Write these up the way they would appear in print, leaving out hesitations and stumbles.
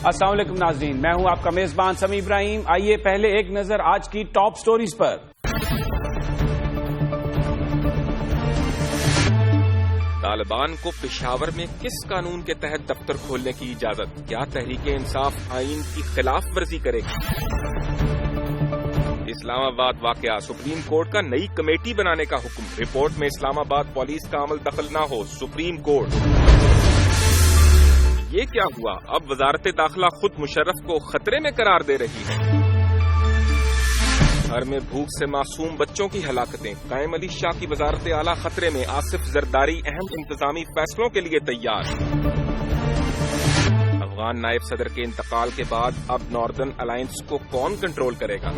السلام علیکم ناظرین، میں ہوں آپ کا میزبان سمیع ابراہیم۔ آئیے پہلے ایک نظر آج کی ٹاپ سٹوریز پر۔ طالبان کو پشاور میں کس قانون کے تحت دفتر کھولنے کی اجازت؟ کیا تحریک انصاف آئین کی خلاف ورزی کرے گی؟ اسلام آباد واقعہ، سپریم کورٹ کا نئی کمیٹی بنانے کا حکم، رپورٹ میں اسلام آباد پولیس کا عمل دخل نہ ہو، سپریم کورٹ۔ یہ کیا ہوا؟ اب وزارت داخلہ خود مشرف کو خطرے میں قرار دے رہی ہے۔ گھر میں بھوک سے معصوم بچوں کی ہلاکتیں، قائم علی شاہ کی وزارت اعلیٰ خطرے میں، آصف زرداری اہم انتظامی فیصلوں کے لیے تیار۔ افغان نائب صدر کے انتقال کے بعد اب ناردرن الائنس کو کون کنٹرول کرے گا؟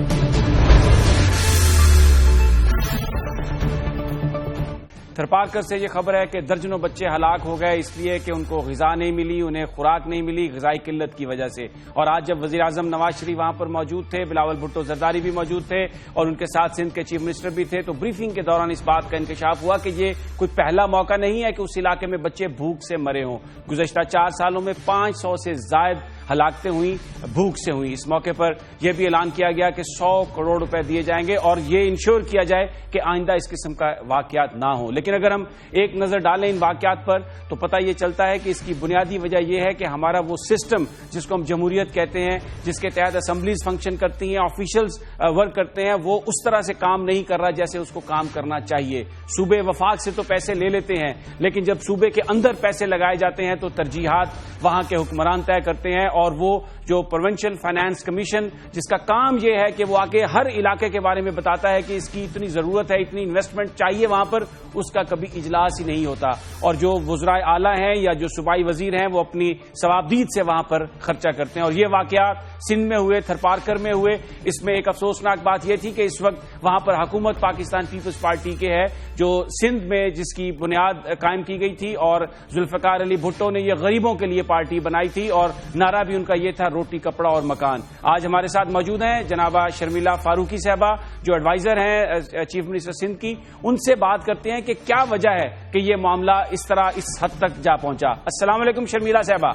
تھرپارکر سے یہ خبر ہے کہ درجنوں بچے ہلاک ہو گئے اس لیے کہ ان کو غذا نہیں ملی، انہیں خوراک نہیں ملی غذائی قلت کی وجہ سے۔ اور آج جب وزیر اعظم نواز شریف وہاں پر موجود تھے، بلاول بھٹو زرداری بھی موجود تھے اور ان کے ساتھ سندھ کے چیف منسٹر بھی تھے، تو بریفنگ کے دوران اس بات کا انکشاف ہوا کہ یہ کوئی پہلا موقع نہیں ہے کہ اس علاقے میں بچے بھوک سے مرے ہوں۔ گزشتہ 4 سالوں میں 500 سے زائد ہلاکتیں ہوئیں، بھوک سے ہوئیں۔ اس موقع پر یہ بھی اعلان کیا گیا کہ 100 کروڑ روپے دیے جائیں گے اور یہ انشور کیا جائے کہ آئندہ اس قسم کا واقعات نہ ہوں۔ لیکن اگر ہم ایک نظر ڈالیں ان واقعات پر تو پتہ یہ چلتا ہے کہ اس کی بنیادی وجہ یہ ہے کہ ہمارا وہ سسٹم جس کو ہم جمہوریت کہتے ہیں، جس کے تحت اسمبلیز فنکشن کرتی ہیں، آفیشلز ورک کرتے ہیں، وہ اس طرح سے کام نہیں کر رہا جیسے اس کو کام کرنا چاہیے۔ صوبے وفاق سے تو پیسے لے لیتے ہیں، لیکن جب صوبے کے اندر پیسے لگائے جاتے ہیں تو ترجیحات وہاں کے حکمران طے کرتے ہیں، اور وہ جو پروونشل فائنانس کمیشن جس کا کام یہ ہے کہ وہ آگے ہر علاقے کے بارے میں بتاتا ہے کہ اس کی اتنی ضرورت ہے، اتنی انویسٹمنٹ چاہیے وہاں پر، اس کا کبھی اجلاس ہی نہیں ہوتا۔ اور جو وزرائے اعلیٰ ہیں یا جو صوبائی وزیر ہیں وہ اپنی ثوابدید سے وہاں پر خرچہ کرتے ہیں۔ اور یہ واقعات سندھ میں ہوئے، تھرپارکر میں ہوئے۔ اس میں ایک افسوسناک بات یہ تھی کہ اس وقت وہاں پر حکومت پاکستان پیپلز پارٹی کے ہے جو سندھ میں جس کی بنیاد قائم کی گئی تھی، اور ذوالفقار علی بھٹو نے یہ غریبوں کے لیے پارٹی بنائی تھی اور نعرہ بھی ان کا یہ تھا روٹی کپڑا اور مکان۔ آج ہمارے ساتھ موجود ہیں جنابہ شرمیلا فاروقی صاحبہ جو ایڈوائزر ہیں چیف منسٹر سندھ کی، ان سے بات کرتے ہیں کہ کیا وجہ ہے کہ یہ معاملہ اس طرح اس حد تک جا پہنچا۔ السلام علیکم شرمیلا صاحبہ۔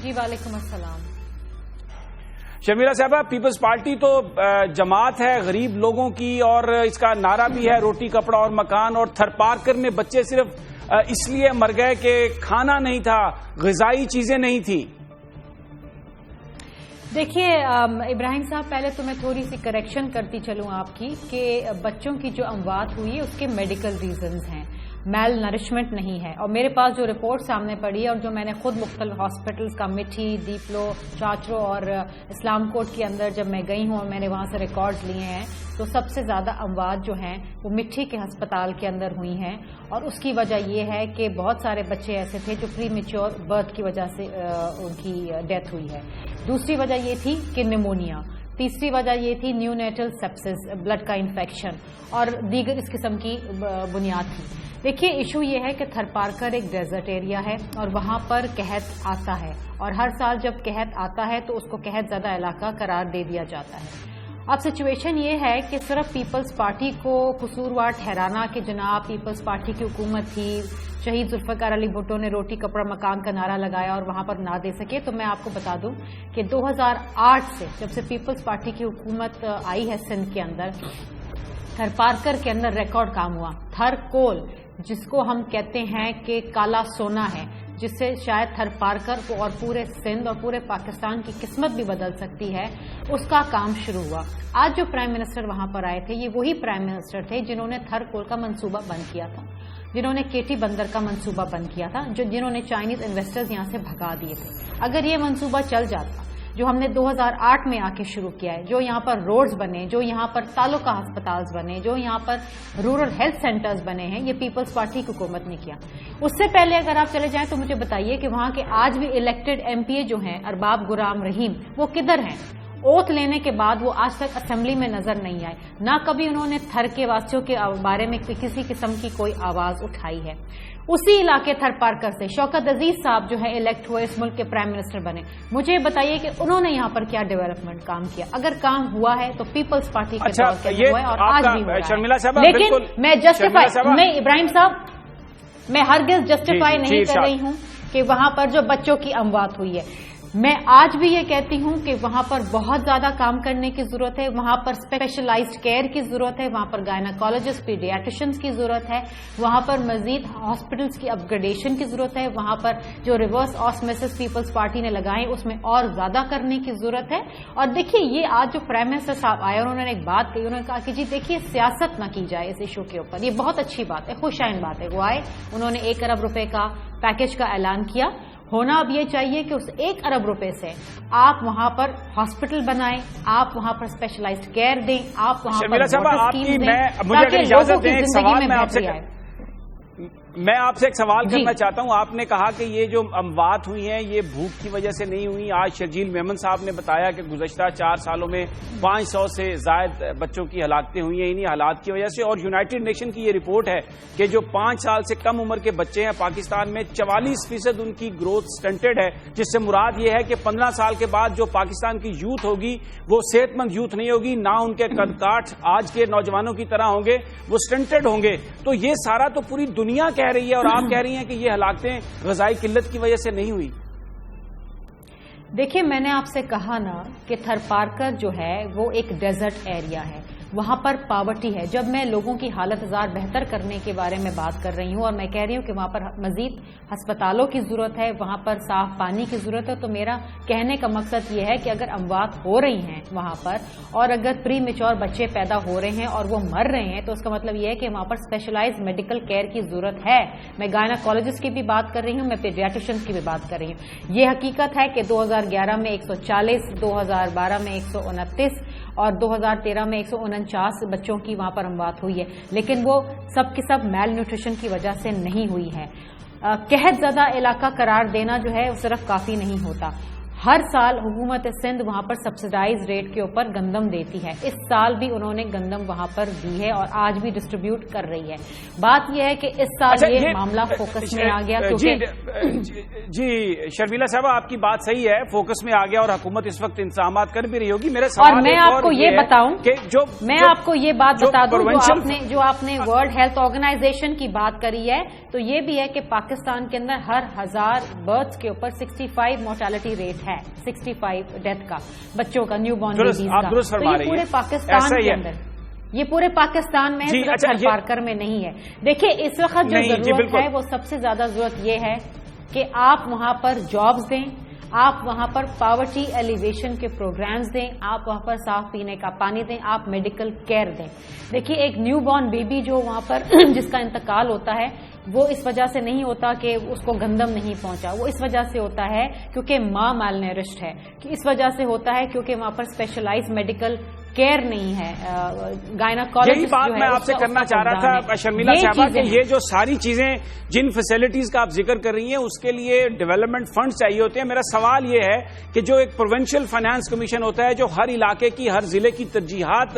جی وعلیکم السلام۔ شرمیلا صاحبہ، پیپلز پارٹی تو جماعت ہے غریب لوگوں کی اور اس کا نعرہ بھی ہے روٹی کپڑا اور مکان، اور تھرپارکر میں بچے صرف اس لیے مر گئے کہ کھانا نہیں تھا، غذائی چیزیں نہیں تھیں۔ دیکھیے ابراہیم صاحب، پہلے تو میں تھوڑی سی کریکشن کرتی چلوں آپ کی کہ بچوں کی جو اموات ہوئی ہے اس کے میڈیکل ریزنز ہیں، میل نرشمنٹ نہیں ہے۔ اور میرے پاس جو رپورٹ سامنے پڑی ہے اور جو میں نے خود مختلف ہاسپٹلز کا مٹھی، دیپلو، چاچرو اور اسلام کوٹ کے اندر جب میں گئی ہوں اور میں نے وہاں سے ریکارڈز لیے ہیں، تو سب سے زیادہ اموات جو ہیں وہ مٹھی کے ہسپتال کے اندر ہوئی ہیں۔ اور اس کی وجہ یہ ہے کہ بہت سارے بچے ایسے تھے جو پری میچور برتھ کی وجہ سے ان کی ڈیتھ ہوئی ہے۔ دوسری وجہ یہ تھی کہ نیمونیا، تیسری وجہ یہ تھی نیونیٹل سیپسس، بلڈ کا انفیکشن، اور دیگر اس قسم کی بنیاد تھی۔ دیکھیے ایشو یہ ہے کہ تھرپارکر ایک ڈیزرٹ ایریا ہے اور وہاں پر قحط آتا ہے، اور ہر سال جب قحط آتا ہے تو اس کو قحط زدہ علاقہ قرار دے دیا جاتا ہے۔ اب سچویشن یہ ہے کہ صرف پیپلز پارٹی کو قصوروار ٹھہرانا کہ جناب پیپلز پارٹی کی حکومت تھی، شہید ذوالفقار علی بھٹو نے روٹی کپڑا مکان کا نعرہ لگایا اور وہاں پر نہ دے سکے، تو میں آپ کو بتا دوں کہ 2008 سے جب سے پیپلز پارٹی کی حکومت آئی ہے سندھ کے اندر، تھرپارکر کے اندر ریکارڈ کام ہوا۔ تھر کول جس کو ہم کہتے ہیں کہ کالا سونا ہے، جس سے شاید تھرپارکر کو اور پورے سندھ اور پورے پاکستان کی قسمت بھی بدل سکتی ہے، اس کا کام شروع ہوا۔ آج جو پرائم منسٹر وہاں پر آئے تھے یہ وہی پرائم منسٹر تھے جنہوں نے تھر کول کا منصوبہ بند کیا تھا، جنہوں نے کیٹی بندر کا منصوبہ بند کیا تھا، جنہوں نے چائنیز انویسٹرز یہاں سے بھگا دیے تھے۔ اگر یہ منصوبہ چل جاتا جو ہم نے 2008 میں آ کے شروع کیا ہے، جو یہاں پر روڈز بنے، جو یہاں پر تعلقہ ہسپتالز بنے، جو یہاں پر رورل ہیلتھ سینٹرز بنے ہیں، یہ پیپلز پارٹی کی حکومت نے کیا۔ اس سے پہلے اگر آپ چلے جائیں تو مجھے بتائیے کہ وہاں کے آج بھی الیکٹڈ ایم پی اے جو ہیں ارباب غلام رحیم، وہ کدھر ہیں؟ اوتھ لینے کے بعد وہ آج تک اسمبلی میں نظر نہیں آئے، نہ کبھی انہوں نے تھر کے واسطوں کے بارے میں کسی قسم کی کوئی آواز اٹھائی ہے۔ اسی علاقے تھرپارکر سے شوکت عزیز صاحب جو ہے الیکٹ ہوئے، اس ملک کے پرائم منسٹر بنے، مجھے بتائیے کہ انہوں نے یہاں پر کیا ڈیولپمنٹ کام کیا؟ اگر کام ہوا ہے تو پیپلز پارٹی کے دور کے ہوا ہے اور آج بھی ہوا ہے۔ لیکن میں جسٹیفائی، میں ابراہیم صاحب میں ہرگز جسٹیفائی نہیں کر رہی ہوں کہ وہاں پر جو بچوں کی اموات ہوئی ہے. میں آج بھی یہ کہتی ہوں کہ وہاں پر بہت زیادہ کام کرنے کی ضرورت ہے, وہاں پر اسپیشلائزڈ کیئر کی ضرورت ہے, وہاں پر گائناکالوجسٹ, پیڈیاٹریشنز کی ضرورت ہے, وہاں پر مزید ہاسپٹلس کی اپ گریڈیشن کی ضرورت ہے, وہاں پر جو ریورس آسمیسس پیپلز پارٹی نے لگائے اس میں اور زیادہ کرنے کی ضرورت ہے. اور دیکھیے یہ آج جو پرائم منسٹر صاحب آئے اور انہوں نے ایک بات کہی, انہوں نے کہا کہ جی دیکھیے سیاست نہ کی جائے اس ایشو کے اوپر. یہ بہت اچھی بات ہے, خوش آئند بات ہے. وہ آئے, انہوں نے 1 ارب روپے کا پیکج کا اعلان کیا. ہونا اب یہ چاہیے کہ اس 1 ارب روپے سے آپ وہاں پر ہاسپٹل بنائیں, آپ وہاں پر اسپیشلائزڈ کیئر دیں, آپ وہاں پر واٹر اسکیم دیں تاکہ لوگوں کی زندگی میں بہتری آئے. میں آپ سے ایک سوال کرنا چاہتا ہوں. آپ نے کہا کہ یہ جو اموات ہوئی ہیں یہ بھوک کی وجہ سے نہیں ہوئی. آج شرجیل میمن صاحب نے بتایا کہ گزشتہ 4 سالوں میں 500 سے زائد بچوں کی ہلاکتیں ہوئی ہیں انہی حالات کی وجہ سے. اور یونائٹڈ نیشن کی یہ رپورٹ ہے کہ جو 5 سال سے کم عمر کے بچے ہیں پاکستان میں 44% ان کی گروتھ سٹنٹڈ ہے, جس سے مراد یہ ہے کہ 15 سال کے بعد جو پاکستان کی یوتھ ہوگی وہ صحت مند یوتھ نہیں ہوگی, نہ ان کے قد کاٹ آج کے نوجوانوں کی طرح ہوں گے, وہ سٹنٹڈ ہوں گے. تو یہ سارا تو پوری دنیا کہہ رہی ہے اور آپ کہہ رہی ہیں کہ یہ ہلاکتیں غذائی قلت کی وجہ سے نہیں ہوئی. دیکھیے میں نے آپ سے کہا نا کہ تھرپارکر جو ہے وہ ایک ڈیزرٹ ایریا ہے, وہاں پر پاورٹی ہے. جب میں لوگوں کی حالت ہزار بہتر کرنے کے بارے میں بات کر رہی ہوں اور میں کہہ رہی ہوں کہ وہاں پر مزید ہسپتالوں کی ضرورت ہے, وہاں پر صاف پانی کی ضرورت ہے, تو میرا کہنے کا مقصد یہ ہے کہ اگر اموات ہو رہی ہیں وہاں پر اور اگر پری میچور بچے پیدا ہو رہے ہیں اور وہ مر رہے ہیں تو اس کا مطلب یہ ہے کہ وہاں پر اسپیشلائز میڈیکل کیئر کی ضرورت ہے. میں گائناکالوجسٹ کی بھی بات کر رہی ہوں, میں پیڈیاٹریشن کی بھی بات کر رہی ہوں. یہ حقیقت ہے کہ 2011 میں 140, 2012 میں 129 اور 2013 میں 149 بچوں کی وہاں پر اموات ہوئی ہے, لیکن وہ سب کے سب میل نیوٹریشن کی وجہ سے نہیں ہوئی ہے. قحط زدہ علاقہ قرار دینا جو ہے وہ صرف کافی نہیں ہوتا. ہر سال حکومت سندھ وہاں پر سبسڈائز ریٹ کے اوپر گندم دیتی ہے. اس سال بھی انہوں نے گندم وہاں پر دی ہے اور آج بھی ڈسٹریبیوٹ کر رہی ہے. بات یہ ہے کہ اس سال یہ معاملہ فوکس میں آ گیا جی شرمیلا صاحب آپ کی بات صحیح ہے, فوکس میں آ گیا اور حکومت اس وقت انتظامات کر بھی رہی ہوگی. میرا سوال اور میں آپ کو یہ بتاؤں کہ میں آپ کو یہ بات بتا دوں جو آپ نے ورلڈ ہیلتھ آرگنائزیشن کی بات کری ہے تو یہ بھی ہے کہ پاکستان کے اندر ہر 1000 برتھس کے اوپر 65 مورٹیلٹی ریٹ ہے, 65 ڈیتھ کا, بچوں کا, نیو بورن بیبیز کا. تو یہ پورے پاکستان کے اندر, یہ پورے پاکستان میں تھرپارکر میں نہیں ہے. دیکھیے اس وقت جو ضرورت ہے وہ سب سے زیادہ ضرورت یہ ہے کہ آپ وہاں پر جابز دیں, آپ وہاں پر پاورٹی ایلیویشن کے پروگرامز دیں, آپ وہاں پر صاف پینے کا پانی دیں, آپ میڈیکل کیئر دیں. دیکھیے ایک نیو بورن بیبی جو وہاں پر جس کا انتقال ہوتا ہے وہ اس وجہ سے نہیں ہوتا کہ اس کو گندم نہیں پہنچا, وہ اس وجہ سے ہوتا ہے کیونکہ ماں مال نیرسٹ ہے, کہ اس وجہ سے ہوتا ہے کیونکہ وہاں پر اسپیشلائز میڈیکل کیئر نہیں ہے. یہی بات میں آپ سے کرنا چاہ رہا تھا شرمیلا صاحبہ کہ یہ جو ساری چیزیں جن فیسلٹیز کا آپ ذکر کر رہی ہیں اس کے لیے ڈیولپمنٹ فنڈ چاہیے ہوتے ہیں. میرا سوال یہ ہے کہ جو ایک پروونشل فائنانس کمیشن ہوتا ہے جو ہر علاقے کی, ہر ضلع کی ترجیحات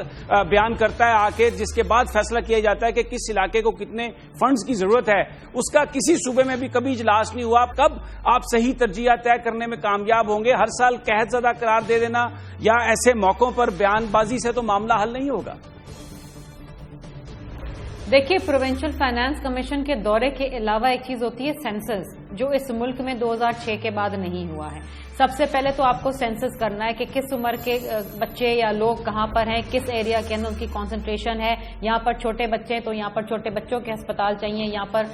بیان کرتا ہے آ کے, جس کے بعد فیصلہ کیا جاتا ہے کہ کس علاقے کو کتنے فنڈز کی ضرورت ہے, اس کا کسی صوبے میں بھی کبھی اجلاس نہیں ہوا. کب آپ صحیح ترجیحات طے کرنے میں کامیاب ہوں گے؟ ہر سال قحط زدہ قرار دے دینا یا ایسے موقعوں پر بیان بازی سے تو معاملہ حل نہیں ہوگا. دیکھیے پروونشل فائنانس کمیشن کے دورے کے علاوہ ایک چیز ہوتی ہے سینسس, جو اس ملک میں 2006 کے بعد نہیں ہوا ہے. سب سے پہلے تو آپ کو سینسس کرنا ہے کہ کس عمر کے بچے یا لوگ کہاں پر ہیں, کس ایریا کے اندر ان کی کانسنٹریشن ہے. یہاں پر چھوٹے بچے ہیں تو یہاں پر چھوٹے بچوں کے ہسپتال چاہیے, یہاں پر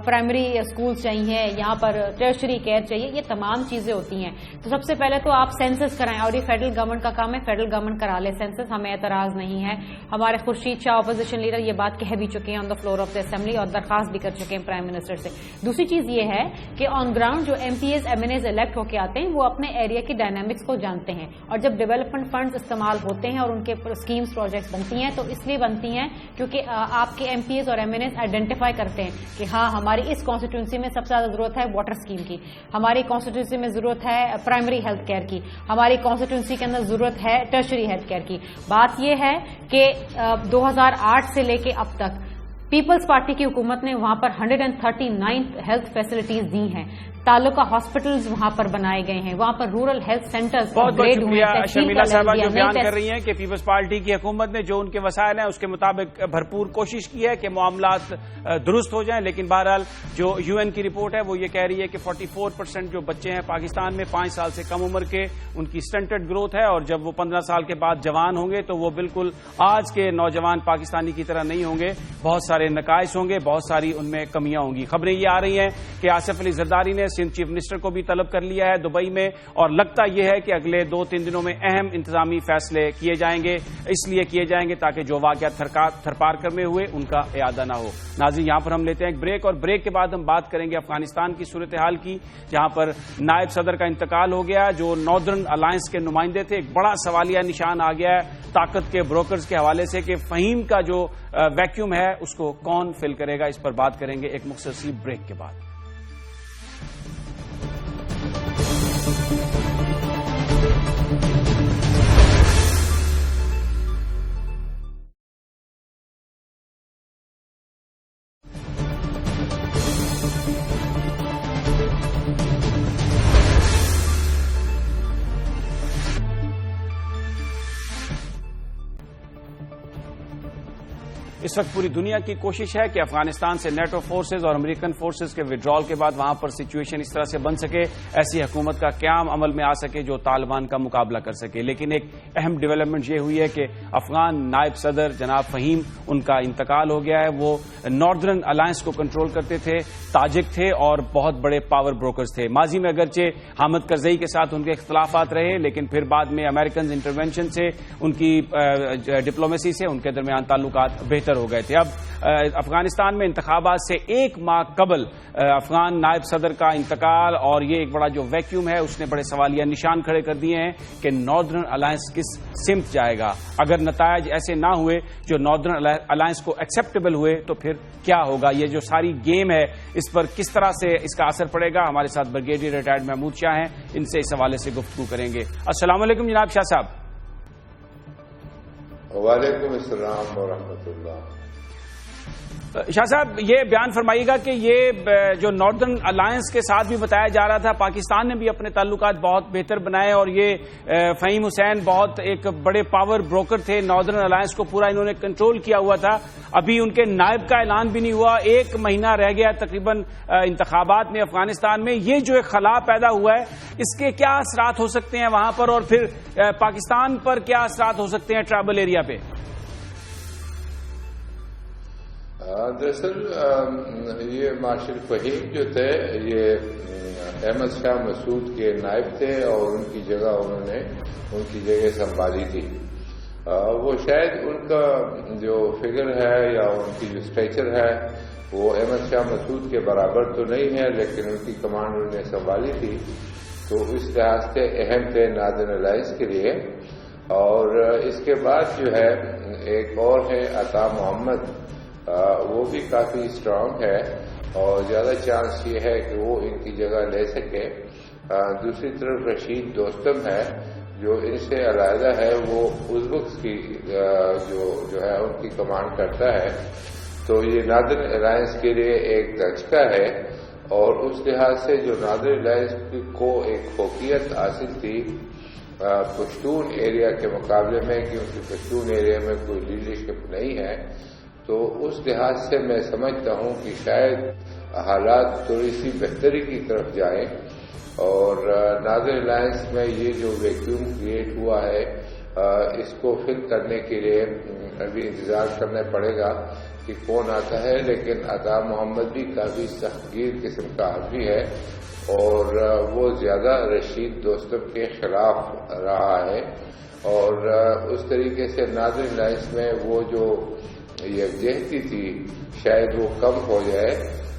پرائمری اسکول چاہیے, یہاں پر ٹرشری کیئر چاہیے. یہ تمام چیزیں ہوتی ہیں. تو سب سے پہلے تو آپ سینسس کرائیں اور یہ فیڈرل گورنمنٹ کا کام ہے, فیڈرل گورنمنٹ کرا لے سینسس, ہمیں اعتراض نہیں ہے. ہمارے خورشید شاہ اپوزیشن لیڈر یہ بات کہہ بھی چکے ہیں on the floor of the assembly اور درخواست بھی کر چکے ہیں پرائم منسٹر سے. دوسری چیز یہ ہے کہ آن گراؤنڈ جو MPs MNAs elect ہو کے آتے ہیں وہ اپنے ایریا کی ڈائنامکس کو جانتے ہیں, اور جب ڈیولپمنٹ فنڈز استعمال ہوتے ہیں اور ان کے اسکیمز پروجیکٹس بنتی ہیں تو اس لیے بنتی ہیں کیونکہ آپ کے ایم پی ایز اور ایم این ایز آئیڈینٹیفائی کرتے ہیں کہ ہاں ہماری اس کانسٹیٹوئنسی میں سب سے زیادہ ضرورت ہے واٹر اسکیم کی, ہماری کانسٹیٹوئنسی میں ضرورت ہے پرائمری ہیلتھ کیئر کی, ہماری کانسٹیٹوئنسی کے اندر ضرورت ہے ٹرشری ہیلتھ کیئر کی. بات یہ ہے کہ 2008 سے لے کے اب تک پیپلز پارٹی کی حکومت نے وہاں پر 139 ہیلتھ فیسلٹیز دی ہیں، تعلقہ ہاسپٹلز وہاں پر بنائے گئے ہیں، وہاں پر رورل ہیلتھ سینٹرز بہت بہت شکریہ شرمیلا صاحبہ جو بیان کر رہی ہیں کہ پیپلز پارٹی کی حکومت نے جو ان کے وسائل ہیں اس کے مطابق بھرپور کوشش کی ہے کہ معاملات درست ہو جائیں، لیکن بہرحال جو یو این کی رپورٹ ہے وہ یہ کہہ رہی ہے کہ 44% جو بچے ہیں پاکستان میں 5 سال سے کم عمر کے، ان کی سٹنٹڈ گروتھ ہے، اور جب وہ 15 سال کے بعد جوان ہوں گے تو وہ بالکل آج کے نوجوان پاکستانی کی طرح نہیں ہوں گے، بہت سارے نقائص ہوں گے، بہت ساری ان میں کمیاں ہوں گی۔ خبریں یہ آ رہی ہیں کہ آصف علی زرداری نے سندھ چیف منسٹر کو بھی طلب کر لیا ہے دبئی میں، اور لگتا یہ ہے کہ اگلے 2-3 دنوں میں اہم انتظامی فیصلے کیے جائیں گے، اس لیے کیے جائیں گے تاکہ جو واقعات تھرپارکر میں ہوئے ان کا اعادہ نہ ہو۔ ناظرین یہاں پر ہم لیتے ہیں ایک بریک، اور بریک کے بعد ہم بات کریں گے افغانستان کی صورتحال کی، جہاں پر نائب صدر کا انتقال ہو گیا، جو ناردرن الائنس کے نمائندے تھے۔ ایک بڑا سوالیہ نشان آ گیا ہے طاقت کے بروکرز کے حوالے سے کہ فہیم کا جو ویکیوم ہے اس کو کون فل کرے گا، اس پر بات کریں گے ایک مختصر بریک کے بعد۔ اس وقت پوری دنیا کی کوشش ہے کہ افغانستان سے نیٹو فورسز اور امریکن فورسز کے وڈرال کے بعد وہاں پر سچویشن اس طرح سے بن سکے، ایسی حکومت کا قیام عمل میں آ سکے جو طالبان کا مقابلہ کر سکے۔ لیکن ایک اہم ڈیولپمنٹ یہ ہوئی ہے کہ افغان نائب صدر جناب فہیم ان کا انتقال ہو گیا ہے۔ وہ ناردرن الائنس کو کنٹرول کرتے تھے، تاجک تھے اور بہت بڑے پاور بروکرز تھے۔ ماضی میں اگرچہ حامد کرزئی کے ساتھ ان کے اختلافات رہے، لیکن پھر بعد میں امریکن انٹرونشن سے، ان کی ڈپلومیسی سے ان کے درمیان تعلقات بہتر ہو گئے تھے۔ اب افغانستان میں انتخابات سے 1 ماہ قبل افغان نائب صدر کا انتقال اور یہ ایک بڑا جو ویکیوم ہے اس نے بڑے سوالیہ نشان کھڑے کر دیے ہیں کہ ناردرن الائنس کس سمت جائے گا۔ اگر نتائج ایسے نہ ہوئے جو ناردرن الائنس کو ایکسیپٹیبل ہوئے تو پھر کیا ہوگا؟ یہ جو ساری گیم ہے اس پر کس طرح سے اس کا اثر پڑے گا؟ ہمارے ساتھ بریگیڈیئر ریٹائرڈ محمود شاہ ہیں، ان سے اس حوالے سے گفتگو کریں گے۔ السلام علیکم جناب شاہ صاحب۔ وعلیکم السلام ورحمۃ اللہ۔ شاہ صاحب یہ بیان فرمائیے گا کہ یہ جو ناردرن الائنس کے ساتھ بھی بتایا جا رہا تھا، پاکستان نے بھی اپنے تعلقات بہت بہتر بنائے، اور یہ فہیم حسین بہت ایک بڑے پاور بروکر تھے، ناردرن الائنس کو پورا انہوں نے کنٹرول کیا ہوا تھا، ابھی ان کے نائب کا اعلان بھی نہیں ہوا، 1 مہینہ رہ گیا تقریباً انتخابات میں افغانستان میں۔ یہ جو ایک خلا پیدا ہوا ہے اس کے کیا اثرات ہو سکتے ہیں وہاں پر، اور پھر پاکستان پر کیا اثرات ہو سکتے ہیں ٹرائبل ایریا پہ؟ دراصل یہ مارشل فہیم جو تھے یہ احمد شاہ مسعود کے نائب تھے، اور ان کی جگہ انہوں نے ان کی جگہ سنبھالی تھی۔ وہ شاید ان کا جو فگر ہے یا ان کی جو اسٹیچر ہے وہ احمد شاہ مسعود کے برابر تو نہیں ہے، لیکن ان کی کمانڈ انہوں نے سنبھالی تھی، تو اس لحاظ سے اہم تھے ناردرن الائنس کے لیے۔ اور اس کے بعد جو ہے ایک اور ہے عطا محمد، وہ بھی کافی اسٹرانگ ہے اور زیادہ چانس یہ ہے کہ وہ ان کی جگہ لے سکے۔ دوسری طرف رشید دوستم ہے جو ان سے علیحدہ ہے، وہ ازبکس کی جو ہے ان کی کمانڈ کرتا ہے، تو یہ ناردرن الائنس کے لیے ایک دھچکا ہے، اور اس لحاظ سے جو ناردرن الائنس کو ایک فوقیت حاصل تھی پشتون ایریا کے مقابلے میں، کیونکہ پشتون ایریا میں کوئی لیڈرشپ نہیں ہے، تو اس لحاظ سے میں سمجھتا ہوں کہ شاید حالات تھوڑی سی بہتری کی طرف جائیں، اور ناردرن الائنس میں یہ جو ویکیوم کریٹ ہوا ہے اس کو فل کرنے کے لیے ابھی انتظار کرنا پڑے گا کہ کون آتا ہے۔ لیکن عطا محمد بھی کافی سخت گیر قسم کا آدمی ہے، اور وہ زیادہ رشید دوستم کے خلاف رہا ہے، اور اس طریقے سے ناردرن الائنس میں وہ جو یکجہتی تھی شاید وہ کم ہو جائے،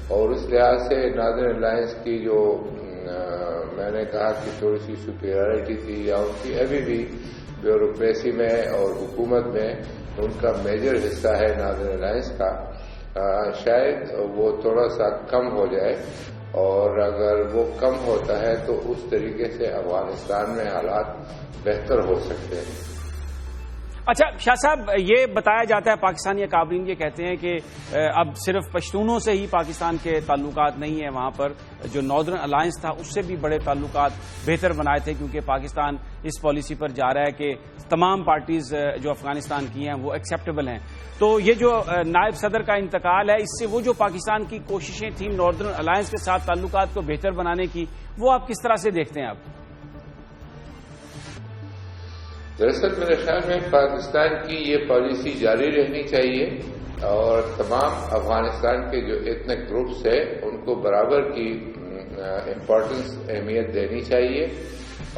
اور اس لحاظ سے ناردرن الائنس کی جو میں نے کہا کہ تھوڑی سی سپیریورٹی تھی، یا ان کی ابھی بھی بیوروکریسی میں اور حکومت میں ان کا میجر حصہ ہے ناردرن الائنس کا، شاید وہ تھوڑا سا کم ہو جائے، اور اگر وہ کم ہوتا ہے تو اس طریقے سے افغانستان میں حالات بہتر ہو سکتے ہیں۔ اچھا شاہ صاحب، یہ بتایا جاتا ہے، پاکستانی اکابرین یہ کہتے ہیں کہ اب صرف پشتونوں سے ہی پاکستان کے تعلقات نہیں ہیں، وہاں پر جو ناردرن الائنس تھا اس سے بھی بڑے تعلقات بہتر بنائے تھے، کیونکہ پاکستان اس پالیسی پر جا رہا ہے کہ تمام پارٹیز جو افغانستان کی ہیں وہ ایکسیپٹیبل ہیں۔ تو یہ جو نائب صدر کا انتقال ہے، اس سے وہ جو پاکستان کی کوششیں تھیں ناردرن الائنس کے ساتھ تعلقات کو بہتر بنانے کی، وہ آپ کس طرح سے دیکھتے ہیں؟ آپ دراصل میرے خیال میں پاکستان کی یہ پالیسی جاری رہنی چاہیے اور تمام افغانستان کے جو ایتھنک گروپس ہیں ان کو برابر کی امپورٹنس اہمیت دینی چاہیے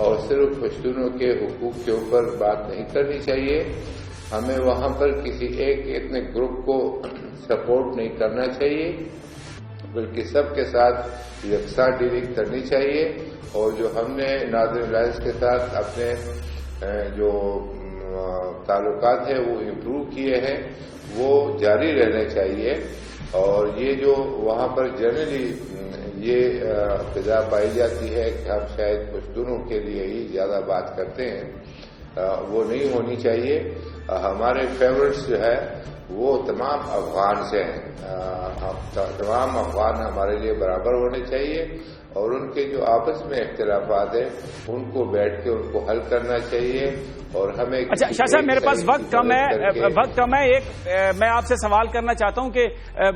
اور صرف پشتونوں کے حقوق کے اوپر بات نہیں کرنی چاہیے۔ ہمیں وہاں پر کسی ایک ایتھنک گروپ کو سپورٹ نہیں کرنا چاہیے، بلکہ سب کے ساتھ یکساں ڈیلنگ کرنی چاہیے، اور جو ہم نے ناردرن الائنس کے ساتھ اپنے جو تعلقات ہیں وہ امپروو کیے ہیں وہ جاری رہنے چاہیے۔ اور یہ جو وہاں پر جنرلی یہ فضا پائی جاتی ہے کہ ہم شاید پشتونوں کے لیے ہی زیادہ بات کرتے ہیں، وہ نہیں ہونی چاہیے۔ ہمارے فیورٹس جو ہے وہ تمام افغان سے ہیں، تمام افغان ہمارے لیے برابر ہونے چاہیے، اور ان کے جو آپس میں اختلافات ہیں ان کو بیٹھ کے ان کو حل کرنا چاہیے۔ اور ہمیں اچھا شاہ صاحب، میرے پاس وقت کم ہے، ایک میں آپ سے سوال کرنا چاہتا ہوں کہ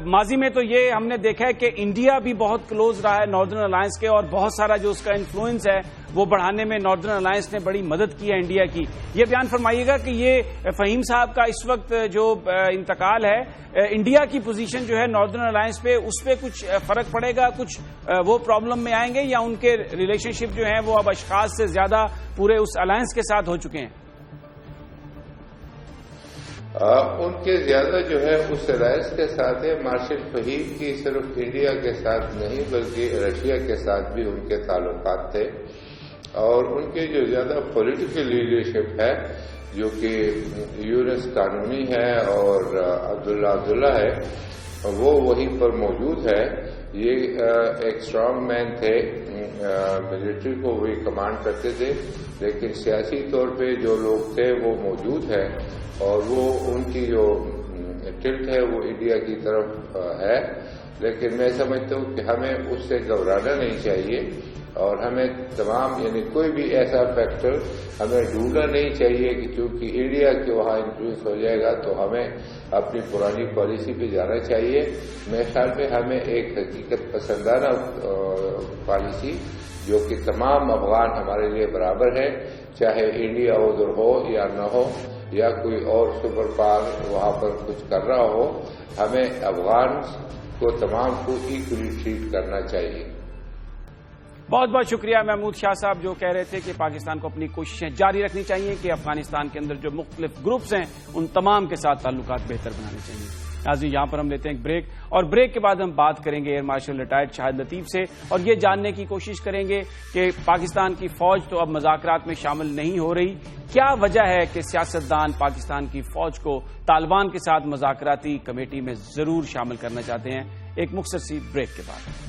ماضی میں تو یہ ہم نے دیکھا ہے کہ انڈیا بھی بہت کلوز رہا ہے ناردرن الائنس کے، اور بہت سارا جو اس کا انفلوئنس ہے وہ بڑھانے میں ناردرن الائنس نے بڑی مدد کی ہے انڈیا کی۔ یہ بیان فرمائیے گا کہ یہ فہیم صاحب کا اس وقت جو انتقال ہے، انڈیا کی پوزیشن جو ہے ناردرن الائنس پہ، اس پہ کچھ فرق پڑے گا؟ کچھ وہ پرابلم میں آئیں گے، یا ان کے ریلیشن شپ جو ہیں وہ اب اشخاص سے زیادہ پورے اس الائنس کے ساتھ ہو چکے ہیں؟ ان کے زیادہ جو ہے اس الائنس کے ساتھ ہے۔ مارشل فہیم کی صرف انڈیا کے ساتھ نہیں بلکہ رشیا کے ساتھ بھی ان کے تعلقات تھے، اور ان کے جو زیادہ پولیٹیکل لیڈرشپ ہے جو کہ یونس قانونی ہے اور عبداللہ ہے، وہ وہیں پر موجود ہے۔ یہ ایک اسٹرانگ مین تھے، ملٹری کو وہی کمانڈ کرتے تھے، لیکن سیاسی طور پہ جو لوگ تھے وہ موجود ہیں، اور وہ ان کی جو ٹلٹ ہے وہ انڈیا کی طرف ہے۔ لیکن میں سمجھتا ہوں کہ ہمیں اس سے گھبرانا نہیں چاہیے، اور ہمیں تمام یعنی کوئی بھی ایسا فیکٹر ہمیں ڈھونڈنا نہیں چاہیے کہ چونکہ انڈیا کے وہاں انفلوئنس ہو جائے گا تو ہمیں اپنی پرانی پالیسی پہ جانا چاہیے۔ میرے خیال میں ہمیں ایک حقیقت پسندانہ پالیسی جو کہ تمام افغان ہمارے لیے برابر ہے، چاہے انڈیا ادھر ہو یا نہ ہو، یا کوئی اور سپر پاور وہاں پر کچھ کر رہا ہو، ہمیں افغان کو تمام کو ایکولی ٹریٹ کرنا چاہیے۔ بہت بہت شکریہ محمود شاہ صاحب، جو کہہ رہے تھے کہ پاکستان کو اپنی کوششیں جاری رکھنی چاہیے کہ افغانستان کے اندر جو مختلف گروپس ہیں ان تمام کے ساتھ تعلقات بہتر بنانے چاہیے۔ ناظرین، یہاں پر ہم لیتے ہیں ایک بریک، اور بریک کے بعد ہم بات کریں گے ایئر مارشل ریٹائرڈ شاہد لطیف سے، اور یہ جاننے کی کوشش کریں گے کہ پاکستان کی فوج تو اب مذاکرات میں شامل نہیں ہو رہی، کیا وجہ ہے کہ سیاستدان پاکستان کی فوج کو طالبان کے ساتھ مذاکراتی کمیٹی میں ضرور شامل کرنا چاہتے ہیں؟ ایک مختصر سی بریک کے بعد۔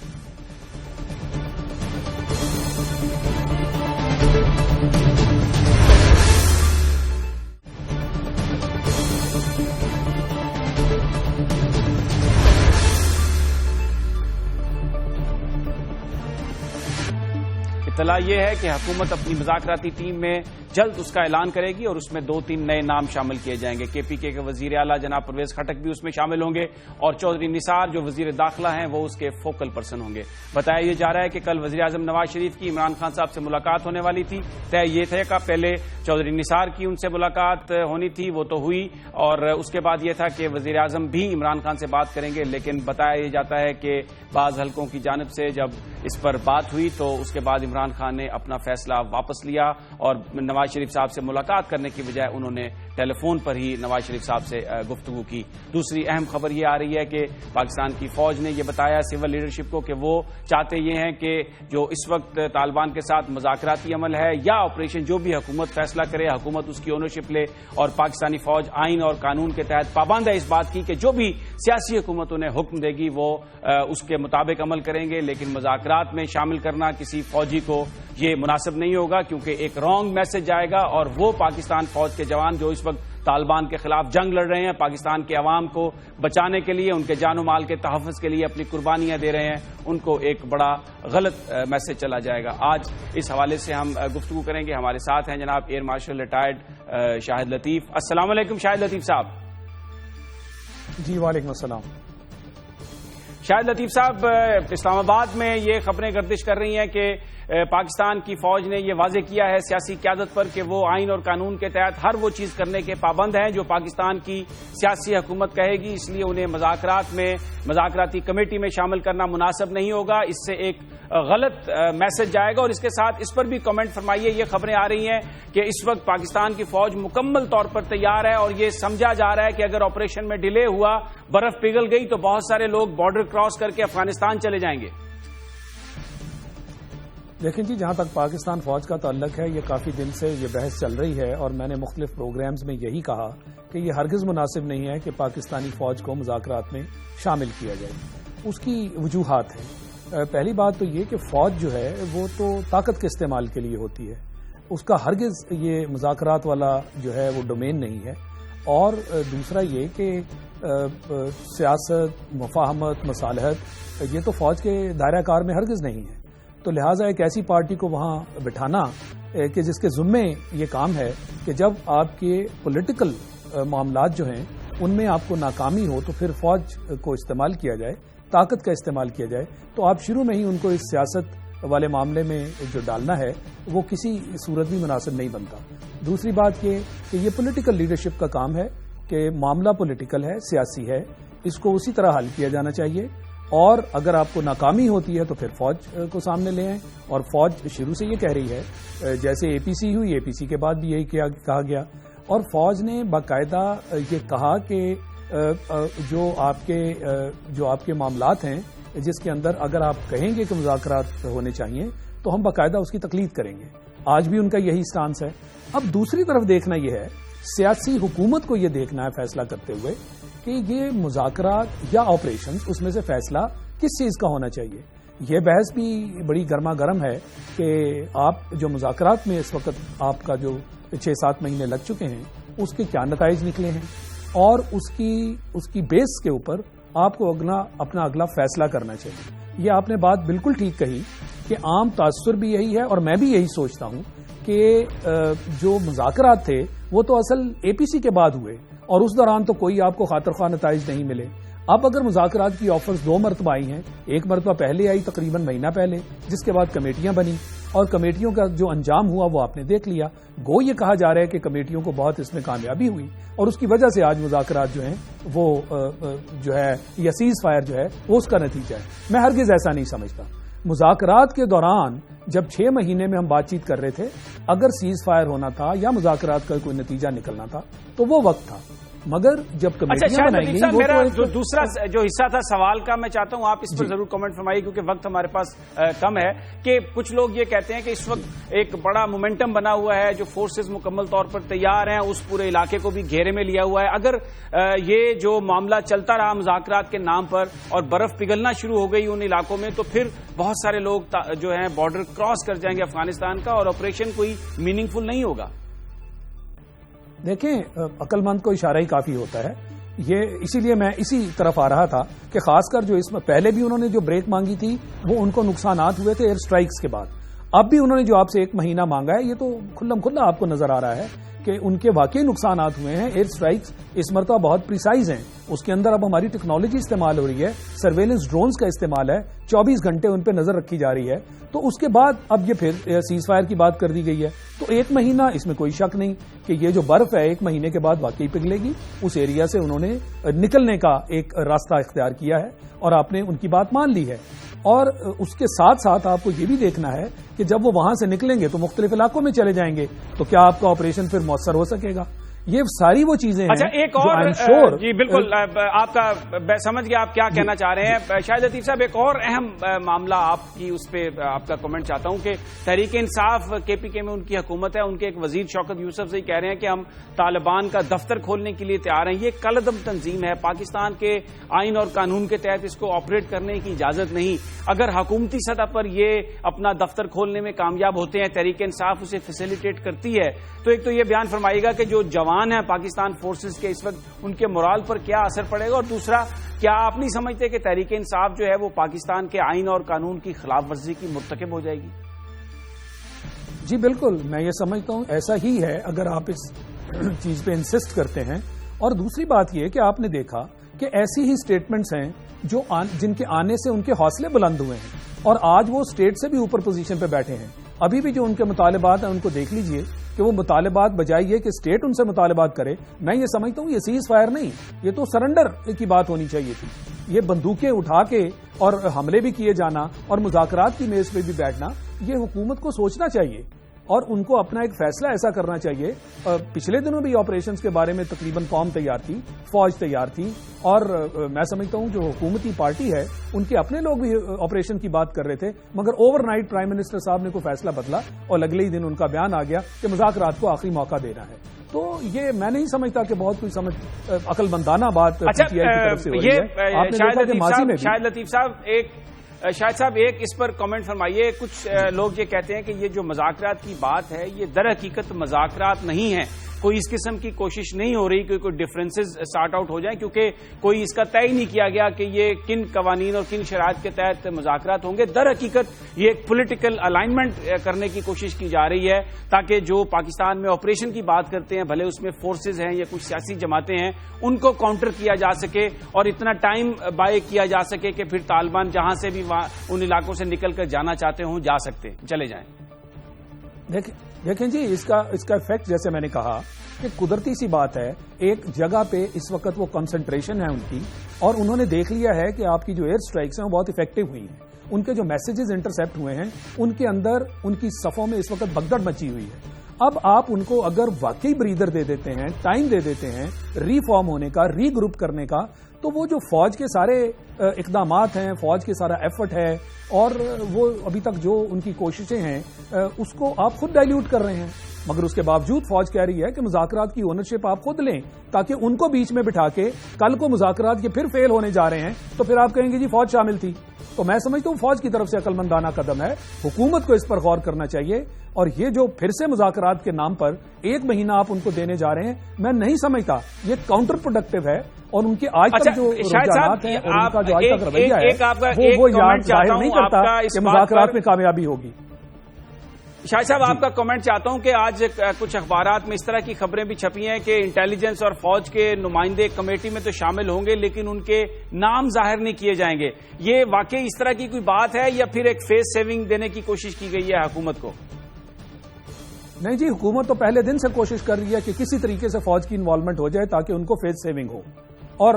اطلاع یہ ہے کہ حکومت اپنی مذاکراتی ٹیم میں جلد اس کا اعلان کرے گی، اور اس میں 2-3 نئے نام شامل کیے جائیں گے۔ کے پی کے وزیر اعلیٰ جناب پرویز خٹک بھی اس میں شامل ہوں گے، اور چودھری نثار جو وزیر داخلہ ہیں وہ اس کے فوکل پرسن ہوں گے۔ بتایا یہ جا رہا ہے کہ کل وزیر اعظم نواز شریف کی عمران خان صاحب سے ملاقات ہونے والی تھی، طے یہ تھا کہ پہلے چودھری نثار کی ان سے ملاقات ہونی تھی، وہ تو ہوئی، اور اس کے بعد یہ تھا کہ وزیر اعظم بھی عمران خان سے بات کریں گے، لیکن بتایا یہ جاتا ہے کہ بعض حلقوں کی جانب سے جب اس پر بات ہوئی تو اس کے بعد عمران خان نے اپنا فیصلہ واپس لیا، اور نواز شریف صاحب سے ملاقات کرنے کی بجائے انہوں نے ٹیلی فون پر ہی نواز شریف صاحب سے گفتگو کی۔ دوسری اہم خبر یہ آ رہی ہے کہ پاکستان کی فوج نے یہ بتایا سول لیڈرشپ کو کہ وہ چاہتے یہ ہیں کہ جو اس وقت طالبان کے ساتھ مذاکراتی عمل ہے یا آپریشن، جو بھی حکومت فیصلہ کرے، حکومت اس کی اونرشپ لے، اور پاکستانی فوج آئین اور قانون کے تحت پابند ہے اس بات کی کہ جو بھی سیاسی حکومت انہیں حکم دے گی وہ اس کے مطابق عمل کریں گے، لیکن مذاکرات میں شامل کرنا کسی فوجی کو یہ مناسب نہیں ہوگا، کیونکہ ایک رانگ میسج آئے گا، اور وہ پاکستان فوج کے جوان جو اس وقت طالبان کے خلاف جنگ لڑ رہے ہیں، پاکستان کے عوام کو بچانے کے لیے، ان کے جان و مال کے تحفظ کے لیے اپنی قربانیاں دے رہے ہیں، ان کو ایک بڑا غلط میسج چلا جائے گا۔ آج اس حوالے سے ہم گفتگو کریں گے۔ ہمارے ساتھ ہیں جناب ایئر مارشل ریٹائرڈ شاہد لطیف۔ السلام علیکم شاہد لطیف صاحب۔ جی وعلیکم السلام۔ شاہد لطیف صاحب، اسلام آباد میں یہ خبریں گردش کر رہی ہیں کہ پاکستان کی فوج نے یہ واضح کیا ہے سیاسی قیادت پر کہ وہ آئین اور قانون کے تحت ہر وہ چیز کرنے کے پابند ہیں جو پاکستان کی سیاسی حکومت کہے گی، اس لیے انہیں مذاکراتی کمیٹی میں شامل کرنا مناسب نہیں ہوگا۔ اس سے ایک غلط میسج جائے گا، اور اس کے ساتھ اس پر بھی کمنٹ فرمائیے۔ یہ خبریں آ رہی ہیں کہ اس وقت پاکستان کی فوج مکمل طور پر تیار ہے اور یہ سمجھا جا رہا ہے کہ اگر آپریشن میں ڈیلے ہوا، برف پگھل گئی تو بہت سارے لوگ بارڈر کراس کر کے افغانستان چلے جائیں گے۔ دیکھیں جی، جہاں تک پاکستان فوج کا تعلق ہے، یہ کافی دن سے یہ بحث چل رہی ہے، اور میں نے مختلف پروگرامز میں یہی کہا کہ یہ ہرگز مناسب نہیں ہے کہ پاکستانی فوج کو مذاکرات میں شامل کیا جائے۔ اس کی وجوہات ہیں۔ پہلی بات تو یہ کہ فوج جو ہے وہ تو طاقت کے استعمال کے لیے ہوتی ہے، اس کا ہرگز یہ مذاکرات والا جو ہے وہ ڈومین نہیں ہے۔ اور دوسرا یہ کہ سیاست، مفاہمت، مصالحت یہ تو فوج کے دائرہ کار میں ہرگز نہیں ہے۔ تو لہٰذا ایک ایسی پارٹی کو وہاں بٹھانا کہ جس کے ذمے یہ کام ہے کہ جب آپ کے پولیٹیکل معاملات جو ہیں ان میں آپ کو ناکامی ہو تو پھر فوج کو استعمال کیا جائے، طاقت کا استعمال کیا جائے، تو آپ شروع میں ہی ان کو اس سیاست والے معاملے میں جو ڈالنا ہے وہ کسی صورت بھی مناسب نہیں بنتا۔ دوسری بات یہ کہ یہ پولیٹیکل لیڈرشپ کا کام ہے کہ معاملہ پولیٹیکل ہے، سیاسی ہے، اس کو اسی طرح حل کیا جانا چاہیے، اور اگر آپ کو ناکامی ہوتی ہے تو پھر فوج کو سامنے لے آئیں۔ اور فوج شروع سے یہ کہہ رہی ہے، جیسے اے پی سی ہوئی، اے پی سی کے بعد بھی یہی کہا گیا، اور فوج نے باقاعدہ یہ کہا کہ جو آپ کے معاملات ہیں جس کے اندر اگر آپ کہیں گے کہ مذاکرات ہونے چاہیے تو ہم باقاعدہ اس کی تقلید کریں گے۔ آج بھی ان کا یہی سٹانس ہے۔ اب دوسری طرف دیکھنا یہ ہے، سیاسی حکومت کو یہ دیکھنا ہے فیصلہ کرتے ہوئے کہ یہ مذاکرات یا آپریشنز، اس میں سے فیصلہ کس چیز کا ہونا چاہیے۔ یہ بحث بھی بڑی گرما گرم ہے کہ آپ جو مذاکرات میں اس وقت آپ کا جو 6-7 مہینے لگ چکے ہیں اس کے کیا نتائج نکلے ہیں، اور اس کی بیس کے اوپر آپ کو اپنا اگلا فیصلہ کرنا چاہیے۔ یہ آپ نے بات بالکل ٹھیک کہی کہ عام تاثر بھی یہی ہے، اور میں بھی یہی سوچتا ہوں کہ جو مذاکرات تھے وہ تو اصل اے پی سی کے بعد ہوئے، اور اس دوران تو کوئی آپ کو خاطر خواہ نتائج نہیں ملے۔ اب اگر مذاکرات کی آفرز 2 مرتبہ آئی ہیں، ایک مرتبہ پہلے آئی تقریباً مہینہ پہلے، جس کے بعد کمیٹیاں بنی، اور کمیٹیوں کا جو انجام ہوا وہ آپ نے دیکھ لیا۔ گو یہ کہا جا رہا ہے کہ کمیٹیوں کو بہت اس میں کامیابی ہوئی، اور اس کی وجہ سے آج مذاکرات جو ہیں وہ جو ہے یا سیز فائر جو ہے وہ اس کا نتیجہ ہے۔ میں ہرگز ایسا نہیں سمجھتا۔ مذاکرات کے دوران جب 6 مہینے میں ہم بات چیت کر رہے تھے، اگر سیز فائر ہونا تھا یا مذاکرات کا کوئی نتیجہ نکلنا تھا تو وہ وقت تھا، مگر جب کمیٹیاں بنائی گئی، میرا جو دوسرا جو حصہ تھا سوال کا، میں چاہتا ہوں آپ اس پر ضرور کمنٹ فرمائیے کیونکہ وقت ہمارے پاس کم ہے، کہ کچھ لوگ یہ کہتے ہیں کہ اس وقت ایک بڑا مومنٹم بنا ہوا ہے، جو فورسز مکمل طور پر تیار ہیں، اس پورے علاقے کو بھی گھیرے میں لیا ہوا ہے۔ اگر یہ جو معاملہ چلتا رہا مذاکرات کے نام پر اور برف پگھلنا شروع ہو گئی ان علاقوں میں، تو پھر بہت سارے لوگ جو ہیں بارڈر کراس کر جائیں گے افغانستان کا، اور آپریشن کوئی میننگ فل نہیں ہوگا۔ دیکھیں، عقل مند کو اشارہ ہی کافی ہوتا ہے۔ یہ اسی لیے میں اسی طرف آ رہا تھا کہ خاص کر جو اس میں پہلے بھی انہوں نے جو بریک مانگی تھی وہ ان کو نقصانات ہوئے تھے ایئر سٹرائکس کے بعد۔ اب بھی انہوں نے جو آپ سے 1 مہینہ مانگا ہے، یہ تو کھلم کھلا آپ کو نظر آ رہا ہے کہ ان کے واقعی نقصانات ہوئے ہیں۔ ایئر سٹرائکس اس مرتبہ بہت پریسائز ہیں، اس کے اندر اب ہماری ٹیکنالوجی استعمال ہو رہی ہے، سرویلنس ڈرونز کا استعمال ہے، 24 گھنٹے ان پہ نظر رکھی جا رہی ہے۔ تو اس کے بعد اب یہ پھر سیز فائر کی بات کر دی گئی ہے، تو 1 مہینہ اس میں کوئی شک نہیں کہ یہ جو برف ہے 1 مہینے کے بعد واقعی پگھلے گی۔ اس ایریا سے انہوں نے نکلنے کا ایک راستہ اختیار کیا ہے اور آپ نے ان کی بات مان لی ہے۔ اور اس کے ساتھ ساتھ آپ کو یہ بھی دیکھنا ہے کہ جب وہ وہاں سے نکلیں گے تو مختلف علاقوں میں چلے جائیں گے، تو کیا آپ کا آپریشن پھر مؤثر ہو سکے گا؟ یہ ساری وہ چیزیں ہیں۔ اچھا، ایک اور جی بالکل آپ کا سمجھ گیا آپ کیا کہنا چاہ رہے ہیں شاہد لطیف صاحب۔ ایک اور اہم معاملہ آپ کی اس پہ آپ کا کمنٹ چاہتا ہوں کہ تحریک انصاف کے پی کے میں ان کی حکومت ہے، ان کے ایک وزیر شوکت یوسف سے کہہ رہے ہیں کہ ہم طالبان کا دفتر کھولنے کے لیے تیار ہیں۔ یہ کل عدم تنظیم ہے، پاکستان کے آئین اور قانون کے تحت اس کو آپریٹ کرنے کی اجازت نہیں۔ اگر حکومتی سطح پر یہ اپنا دفتر کھولنے میں کامیاب ہوتے ہیں، تحریک انصاف اسے فیسیلیٹیٹ کرتی ہے، تو ایک تو یہ بیان فرمائیے گا کہ جو جوان جوان ہیں پاکستان فورسز کے اس وقت ان کے مورال پر کیا اثر پڑے گا؟ اور دوسرا، کیا آپ نہیں سمجھتے کہ تحریک انصاف جو ہے وہ پاکستان کے آئین اور قانون کی خلاف ورزی کی مرتکب ہو جائے گی؟ جی بالکل، میں یہ سمجھتا ہوں ایسا ہی ہے اگر آپ اس چیز پہ انسسٹ کرتے ہیں. اور دوسری بات یہ کہ آپ نے دیکھا کہ ایسی ہی سٹیٹمنٹس ہیں جن کے آنے سے ان کے حوصلے بلند ہوئے ہیں اور آج وہ اسٹیٹ سے بھی اوپر پوزیشن پہ بیٹھے ہیں. ابھی بھی جو ان کے مطالبات ہیں ان کو دیکھ لیجئے کہ وہ مطالبات بجائے یہ کہ اسٹیٹ ان سے مطالبات کرے، میں یہ سمجھتا ہوں یہ سیز فائر نہیں، یہ تو سرنڈر کی بات ہونی چاہیے تھی. یہ بندوقیں اٹھا کے اور حملے بھی کیے جانا اور مذاکرات کی میز پہ بھی بیٹھنا، یہ حکومت کو سوچنا چاہیے اور ان کو اپنا ایک فیصلہ ایسا کرنا چاہیے. پچھلے دنوں بھی آپریشنز کے بارے میں تقریباً قوم تیار تھی، فوج تیار تھی، اور میں سمجھتا ہوں جو حکومتی پارٹی ہے ان کے اپنے لوگ بھی آپریشن کی بات کر رہے تھے، مگر اوور نائٹ پرائم منسٹر صاحب نے کوئی فیصلہ بدلا اور اگلے ہی دن ان کا بیان آ گیا کہ مذاکرات کو آخری موقع دینا ہے. تو یہ میں نہیں سمجھتا کہ بہت کوئی عقل مندانہ بات پی ٹی آئی کی طرف سے ہو رہی ہے. آپ نے دیکھا کہ ماضی میں شاہد لطیف صاحب ایک اس پر کامنٹ فرمائیے. کچھ لوگ یہ کہتے ہیں کہ یہ جو مذاکرات کی بات ہے یہ در حقیقت مذاکرات نہیں ہے، کوئی اس قسم کی کوشش نہیں ہو رہی کہ کوئی ڈفرینسز سارٹ آؤٹ ہو جائیں، کیونکہ کوئی اس کا طے ہی نہیں کیا گیا کہ یہ کن قوانین اور کن شرائط کے تحت مذاکرات ہوں گے. در حقیقت یہ ایک پولیٹیکل الائنمنٹ کرنے کی کوشش کی جا رہی ہے تاکہ جو پاکستان میں آپریشن کی بات کرتے ہیں، بھلے اس میں فورسز ہیں یا کچھ سیاسی جماعتیں ہیں، ان کو کاؤنٹر کیا جا سکے اور اتنا ٹائم بائی کیا جا سکے کہ پھر طالبان جہاں سے بھی ان علاقوں سے نکل کر جانا چاہتے ہوں جا سکتے چلے جائیں. دیکھیں جی، اس کا افیکٹ جیسے میں نے کہا کہ قدرتی سی بات ہے، ایک جگہ پہ اس وقت وہ کنسنٹریشن ہے ان کی، اور انہوں نے دیکھ لیا ہے کہ آپ کی جو ایئر سٹرائکس ہیں وہ بہت افیکٹو ہوئی ہیں. ان کے جو میسیجز انٹرسیپٹ ہوئے ہیں ان کے اندر ان کی صفوں میں اس وقت بھگدڑ مچی ہوئی ہے. اب آپ ان کو اگر واقعی بریدر دے دیتے ہیں، ٹائم دے دیتے ہیں ری فارم ہونے کا، ری گروپ کرنے کا، تو وہ جو فوج کے سارے اقدامات ہیں، فوج کے سارا ایفرٹ ہے اور وہ ابھی تک جو ان کی کوششیں ہیں اس کو آپ خود ڈائلیوٹ کر رہے ہیں. مگر اس کے باوجود فوج کہہ رہی ہے کہ مذاکرات کی اونرشپ آپ خود لیں تاکہ ان کو بیچ میں بٹھا کے کل کو مذاکرات کے پھر فیل ہونے جا رہے ہیں تو پھر آپ کہیں گے جی فوج شامل تھی. تو میں سمجھتا ہوں فوج کی طرف سے عقل مندانہ قدم ہے، حکومت کو اس پر غور کرنا چاہیے. اور یہ جو پھر سے مذاکرات کے نام پر 1 مہینہ آپ ان کو دینے جا رہے ہیں، میں نہیں سمجھتا یہ کاؤنٹر پروڈکٹیو ہے. اور ان کے آج تک جو رجحانات ہیں اور ان کا جو آج تک رویہ ہے وہ ظاہر نہیں کرتا کہ مذاکرات میں کامیابی ہوگی. شاہد صاحب آپ کا کمنٹ چاہتا ہوں کہ آج کچھ اخبارات میں اس طرح کی خبریں بھی چھپی ہیں کہ انٹیلیجنس اور فوج کے نمائندے کمیٹی میں تو شامل ہوں گے لیکن ان کے نام ظاہر نہیں کیے جائیں گے. یہ واقعی اس طرح کی کوئی بات ہے یا پھر ایک فیس سیونگ دینے کی کوشش کی گئی ہے حکومت کو؟ نہیں جی، حکومت تو پہلے دن سے کوشش کر رہی ہے کہ کسی طریقے سے فوج کی انوالومنٹ ہو جائے تاکہ ان کو فیس سیونگ ہو. اور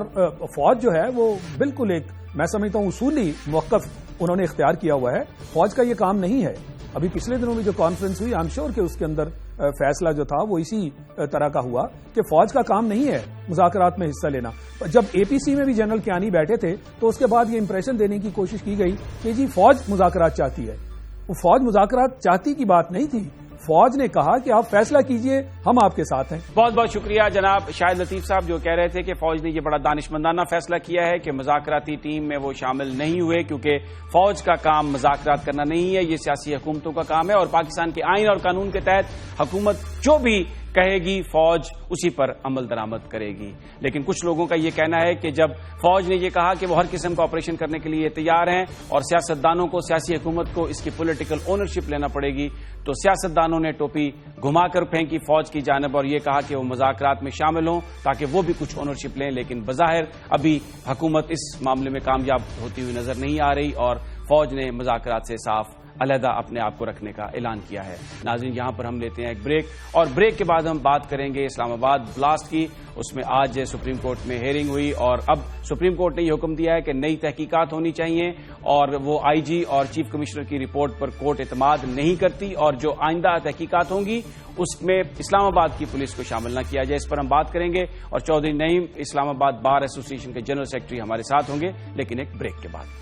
فوج جو ہے وہ بالکل ایک میں سمجھتا ہوں اصولی موقف انہوں نے اختیار کیا ہوا ہے. فوج کا یہ کام نہیں ہے. ابھی پچھلے دنوں میں جو کانفرنس ہوئی، آئی ایم شیور کہ اس کے اندر فیصلہ جو تھا وہ اسی طرح کا ہوا کہ فوج کا کام نہیں ہے مذاکرات میں حصہ لینا. جب اے پی سی میں بھی جنرل کیانی بیٹھے تھے تو اس کے بعد یہ امپریشن دینے کی کوشش کی گئی کہ جی فوج مذاکرات چاہتی ہے. وہ فوج مذاکرات چاہتی کی بات نہیں تھی، فوج نے کہا کہ آپ فیصلہ کیجئے، ہم آپ کے ساتھ ہیں. بہت بہت شکریہ جناب شاہد لطیف صاحب جو کہہ رہے تھے کہ فوج نے یہ بڑا دانشمندانہ فیصلہ کیا ہے کہ مذاکراتی ٹیم میں وہ شامل نہیں ہوئے کیونکہ فوج کا کام مذاکرات کرنا نہیں ہے، یہ سیاسی حکومتوں کا کام ہے اور پاکستان کے آئین اور قانون کے تحت حکومت جو بھی کہے گی فوج اسی پر عمل درآمد کرے گی. لیکن کچھ لوگوں کا یہ کہنا ہے کہ جب فوج نے یہ کہا کہ وہ ہر قسم کا آپریشن کرنے کے لیے تیار ہیں اور سیاستدانوں کو، سیاسی حکومت کو اس کی پولیٹیکل اونرشپ لینا پڑے گی، تو سیاستدانوں نے ٹوپی گھما کر پھینکی فوج کی جانب اور یہ کہا کہ وہ مذاکرات میں شامل ہوں تاکہ وہ بھی کچھ اونرشپ لیں. لیکن بظاہر ابھی حکومت اس معاملے میں کامیاب ہوتی ہوئی نظر نہیں آ رہی اور فوج نے مذاکرات سے صاف علیحدہ اپنے آپ کو رکھنے کا اعلان کیا ہے. ناظرین، یہاں پر ہم لیتے ہیں ایک بریک اور بریک کے بعد ہم بات کریں گے اسلام آباد بلاسٹ کی. اس میں آج سپریم کورٹ میں ہیئرنگ ہوئی اور اب سپریم کورٹ نے یہ حکم دیا ہے کہ نئی تحقیقات ہونی چاہیے اور وہ آئی جی اور چیف کمشنر کی رپورٹ پر کورٹ اعتماد نہیں کرتی اور جو آئندہ تحقیقات ہوں گی اس میں اسلام آباد کی پولیس کو شامل نہ کیا جائے. اس پر ہم بات کریں گے اور چودھری نعیم اسلام آباد بار ایسوسی ایشن کے جنرل سیکرٹری ہمارے ساتھ ہوں گے لیکن ایک بریک کے بعد.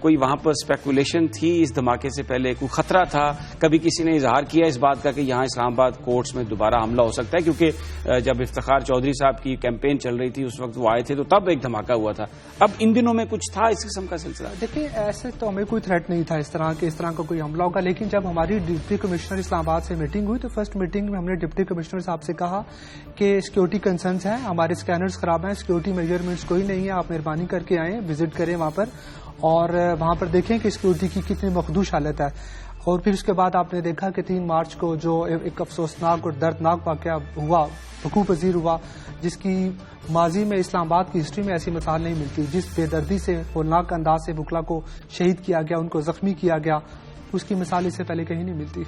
کوئی وہاں پر اسپیکولیشن تھی اس دھماکے سے پہلے؟ کوئی خطرہ تھا؟ کبھی کسی نے اظہار کیا اس بات کا کہ یہاں اسلام آباد کورٹس میں دوبارہ حملہ ہو سکتا ہے؟ کیونکہ جب افتخار چودھری صاحب کی کیمپین چل رہی تھی اس وقت وہ آئے تھے تو تب ایک دھماکہ ہوا تھا. اب ان دنوں میں کچھ تھا اس قسم کا سلسلہ؟ دیکھیے ایسے تو ہمیں کوئی تھریٹ نہیں تھا اس طرح کا کوئی حملہ ہوگا، لیکن جب ہماری ڈپٹی کمشنر اسلام آباد سے میٹنگ ہوئی تو فرسٹ میٹنگ میں ہم نے ڈپٹی کمشنر صاحب سے کہا کہ سیکورٹی کنسرنز ہیں، ہمارے اسکینرز خراب ہیں، سیکورٹی میجرمنٹس کوئی نہیں ہے، آپ مہربانی کر کے آئیں، وزٹ کریں وہاں پر اور وہاں پر دیکھیں کہ سیکورٹی کی کتنی مخدوش حالت ہے. اور پھر اس کے بعد آپ نے دیکھا کہ 3 مارچ کو جو ایک افسوسناک اور دردناک واقعہ ہوا، وقوع پذیر ہوا، جس کی ماضی میں اسلام آباد کی ہسٹری میں ایسی مثال نہیں ملتی، جس بے دردی سے ہولناک انداز سے وکلا کو شہید کیا گیا، ان کو زخمی کیا گیا، اس کی مثال اس سے پہلے کہیں نہیں ملتی.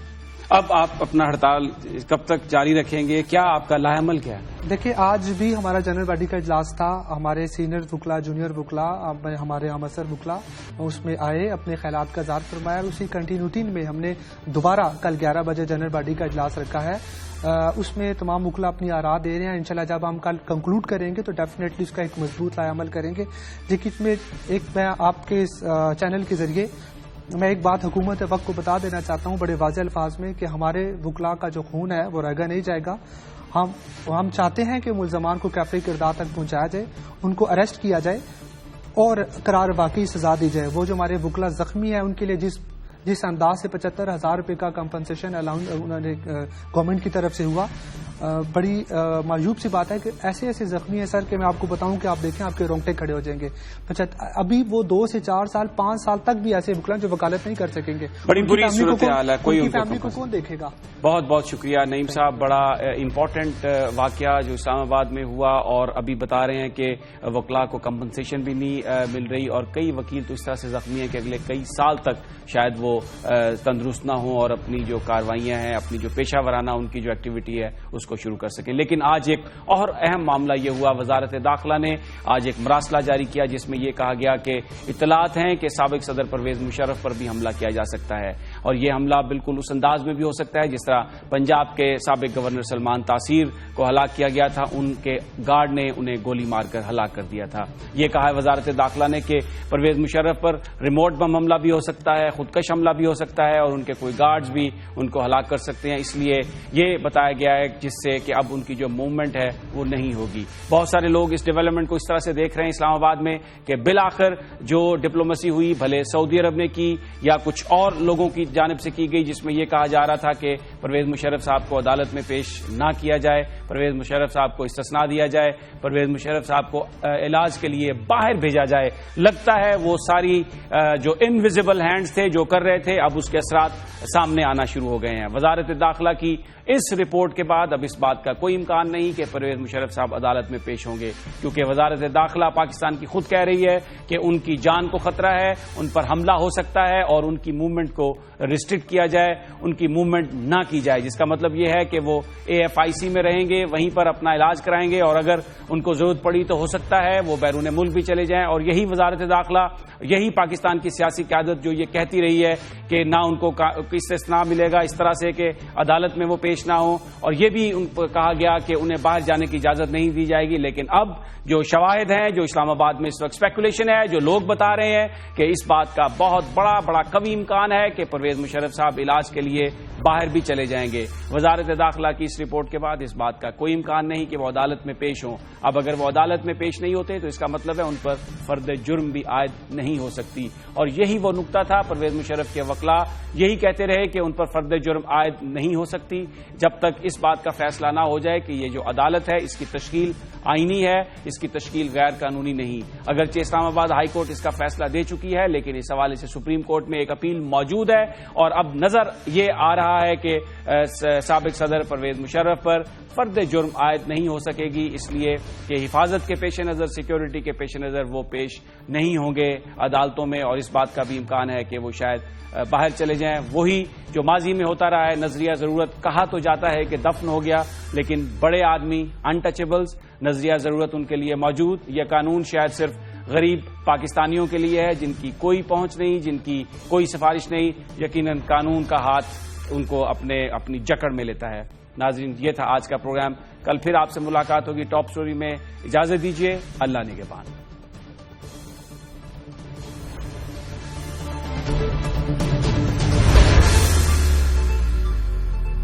اب آپ اپنا ہڑتال کب تک جاری رکھیں گے؟ کیا آپ کا لاہ عمل کیا ہے؟ دیکھیے آج بھی ہمارا جنرل باڈی کا اجلاس تھا، ہمارے سینئر وکلا، جونیئر وکلا، ہمارے ہم اثر وکلا اس میں آئے، اپنے خیالات کا اظہار فرمایا. اسی کنٹینیوٹی میں ہم نے دوبارہ کل 11 بجے جنرل باڈی کا اجلاس رکھا ہے. اس میں تمام وکلا اپنی آراء دے رہے ہیں. انشاءاللہ جب ہم کل کنکلوڈ کریں گے تو ڈیفینیٹلی اس کا ایک مضبوط لاہ عمل کریں گے. لیکن میں آپ کے چینل کے ذریعے میں ایک بات حکومت وقت کو بتا دینا چاہتا ہوں بڑے واضح الفاظ میں کہ ہمارے وکلا کا جو خون ہے وہ رہا نہیں جائے گا. ہم چاہتے ہیں کہ ملزمان کو کیفری کردار تک پہنچایا جائے، ان کو اریسٹ کیا جائے اور قرار واقعی سزا دی جائے. وہ جو ہمارے وکلا زخمی ہیں ان کے لیے جس انداز سے 75,000 روپے کا کمپنسیشن انہوں نے گورنمنٹ کی طرف سے ہوا، بڑی معیوب سی بات ہے کہ ایسے زخمی ہیں سر کہ میں آپ کو بتاؤں کہ آپ دیکھیں آپ کے رونگٹے کھڑے ہو جائیں گے. ابھی وہ 2 سے 4 سال 5 سال تک بھی ایسے وکلا جو وکالت نہیں کر سکیں گے. بڑی بری صورتحال ہے، کوئی ان فیملی کو کون دیکھے گا؟ بہت بہت شکریہ نعیم صاحب. بڑا امپورٹنٹ واقعہ جو اسلام آباد میں ہوا، اور ابھی بتا رہے ہیں کہ وکلا کو کمپنسیشن بھی نہیں مل رہی اور کئی وکیل تو اس طرح سے زخمی ہیں کہ اگلے کئی سال تک شاید وہ تندرست نہ ہوں اور اپنی جو کاروائیاں ہیں، اپنی جو پیشہ ورانہ ان کی جو ایکٹیویٹی ہے اس کو شروع کر سکیں. لیکن آج ایک اور اہم معاملہ یہ ہوا، وزارت داخلہ نے آج ایک مراسلہ جاری کیا جس میں یہ کہا گیا کہ اطلاعات ہیں کہ سابق صدر پرویز مشرف پر بھی حملہ کیا جا سکتا ہے، اور یہ حملہ بالکل اس انداز میں بھی ہو سکتا ہے جس طرح پنجاب کے سابق گورنر سلمان تاثیر کو ہلاک کیا گیا تھا، ان کے گارڈ نے انہیں گولی مار کر ہلاک کر دیا تھا. یہ کہا ہے وزارت داخلہ نے کہ پرویز مشرف پر ریموٹ بم حملہ بھی ہو سکتا ہے، خودکش حملہ بھی ہو سکتا ہے، اور ان کے کوئی گارڈز بھی ان کو ہلاک کر سکتے ہیں. اس لیے یہ بتایا گیا ہے جس سے کہ اب ان کی جو موومنٹ ہے وہ نہیں ہوگی. بہت سارے لوگ اس ڈیولپمنٹ کو اس طرح سے دیکھ رہے ہیں اسلام آباد میں کہ بالآخر جو ڈپلومیسی ہوئی، بھلے سعودی عرب نے کی یا کچھ اور لوگوں کی جانب سے کی گئی، جس میں یہ کہا جا رہا تھا کہ پرویز مشرف صاحب کو عدالت میں پیش نہ کیا جائے، پرویز مشرف صاحب کو استثناء دیا جائے، پرویز مشرف صاحب کو علاج کے لیے باہر بھیجا جائے. لگتا ہے وہ ساری جو انویزیبل ہینڈز تھے جو کر رہے تھے اب اس کے اثرات سامنے آنا شروع ہو گئے ہیں. وزارت داخلہ کی اس رپورٹ کے بعد اب اس بات کا کوئی امکان نہیں کہ پرویز مشرف صاحب عدالت میں پیش ہوں گے، کیونکہ وزارت داخلہ پاکستان کی خود کہہ رہی ہے کہ ان کی جان کو خطرہ ہے، ان پر حملہ ہو سکتا ہے اور ان کی موومنٹ کو ریسٹرکٹ کیا جائے، ان کی موومنٹ نہ کی جائے، جس کا مطلب یہ ہے کہ وہ AFIC میں رہیں گے، وہیں پر اپنا علاج کرائیں گے، اور اگر ان کو ضرورت پڑی تو ہو سکتا ہے وہ بیرون ملک بھی چلے جائیں. اور یہی وزارت داخلہ، یہی پاکستان کی سیاسی قیادت جو یہ کہتی رہی ہے کہ نہ ان کو استثناء ملے گا اس طرح سے کہ عدالت میں وہ پیش نہ ہوں، اور یہ بھی ان کو کہا گیا کہ انہیں باہر جانے کی اجازت نہیں دی جائے گی. لیکن اب جو شواہد ہیں، جو اسلام آباد میں اس وقت اسپیکولیشن ہے، جو لوگ بتا رہے ہیں کہ اس بات کا بہت بڑا قوی امکان ہے کہ پرویز مشرف صاحب علاج کے لیے باہر بھی چلے جائیں گے. وزارت داخلہ کی اس رپورٹ کے بعد اس بات کا کوئی امکان نہیں کہ وہ عدالت میں پیش ہوں. اب اگر وہ عدالت میں پیش نہیں ہوتے تو اس کا مطلب ہے ان پر فرد جرم بھی عائد نہیں ہو سکتی، اور یہی وہ نقطہ تھا. پرویز مشرف کے وکلاء یہی کہتے رہے کہ ان پر فرد جرم عائد نہیں ہو سکتی جب تک اس بات کا فیصلہ نہ ہو جائے کہ یہ جو عدالت ہے اس کی تشکیل آئینی ہے، اس کی تشکیل غیر قانونی نہیں. اگرچہ اسلام آباد ہائی کورٹ اس کا فیصلہ دے چکی ہے، لیکن اس حوالے سے سپریم کورٹ میں ایک اپیل موجود ہے، اور اب نظر یہ آ رہا ہے کہ سابق صدر پرویز مشرف پر فرد جرم عائد نہیں ہو سکے گی، اس لیے کہ حفاظت کے پیش نظر، سیکیورٹی کے پیش نظر وہ پیش نہیں ہوں گے عدالتوں میں، اور اس بات کا بھی امکان ہے کہ وہ شاید باہر چلے جائیں. وہی جو ماضی میں ہوتا رہا ہے، نظریہ ضرورت کہا تو جاتا ہے کہ دفن ہو گیا، لیکن بڑے آدمی انٹچیبلز، نظریہ ضرورت ان کے لیے موجود. یہ قانون شاید صرف غریب پاکستانیوں کے لیے ہے جن کی کوئی پہنچ نہیں، جن کی کوئی سفارش نہیں. یقیناً قانون کا ہاتھ ان کو اپنی جکڑ میں لیتا ہے. ناظرین، یہ تھا آج کا پروگرام. کل پھر آپ سے ملاقات ہوگی ٹاپ سٹوری میں. اجازت دیجیے. اللہ نگہبان. ہیں.